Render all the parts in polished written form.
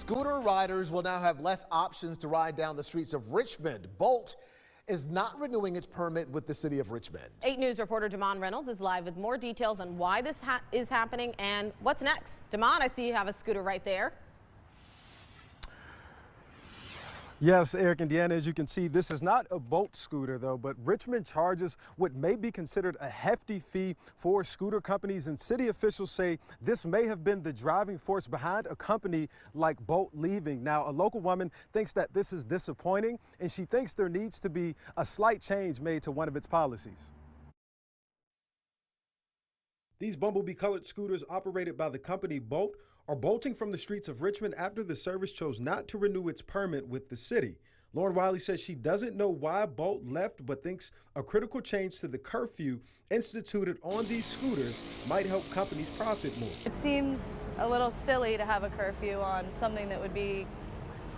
Scooter riders will now have less options to ride down the streets of Richmond. Bolt is not renewing its permit with the city of Richmond. 8 News reporter Damon Reynolds is live with more details on why this is happening and what's next. Damon, I see you have a scooter right there. Yes, Eric and Deanna, as you can see, this is not a Bolt scooter, though, but Richmond charges what may be considered a hefty fee for scooter companies, and city officials say this may have been the driving force behind a company like Bolt leaving. Now, a local woman thinks that this is disappointing, and she thinks there needs to be a slight change made to one of its policies. These bumblebee-colored scooters operated by the company Bolt are bolting from the streets of Richmond after the service chose not to renew its permit with the city. Lauren Wiley says she doesn't know why Bolt left, but thinks a critical change to the curfew instituted on these scooters might help companies profit more. It seems a little silly to have a curfew on something that would be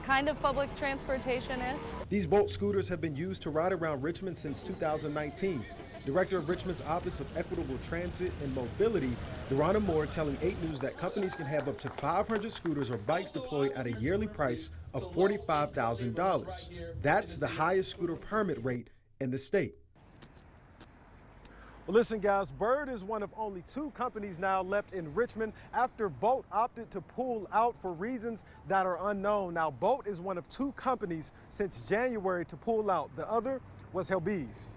kind of public transportation-ish. These Bolt scooters have been used to ride around Richmond since 2019. Director of Richmond's Office of Equitable Transit and Mobility, Durana Moore, telling 8 News that companies can have up to 500 scooters or bikes deployed at a yearly price of $45,000. That's the highest scooter permit rate in the state. Well, listen, guys, Bird is one of only 2 companies now left in Richmond after Bolt opted to pull out for reasons that are unknown. Now, Bolt is one of 2 companies since January to pull out. The other was Helbee's.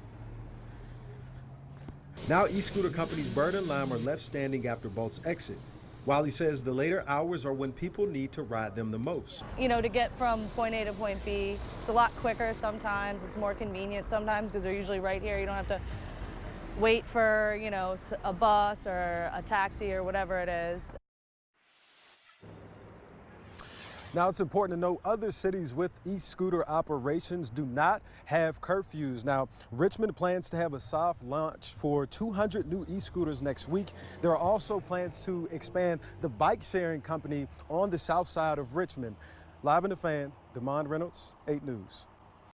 Now e-scooter companies Bird and Lime are left standing after Bolt's exit. Wiley says the later hours are when people need to ride them the most. You know, to get from point A to point B, it's a lot quicker sometimes. It's more convenient sometimes because they're usually right here. You don't have to wait for, you know, a bus or a taxi or whatever it is. Now, it's important to note other cities with e-scooter operations do not have curfews. Now, Richmond plans to have a soft launch for 200 new e-scooters next week. There are also plans to expand the bike sharing company on the south side of Richmond. Live in the Fan, Damon Reynolds, 8 News.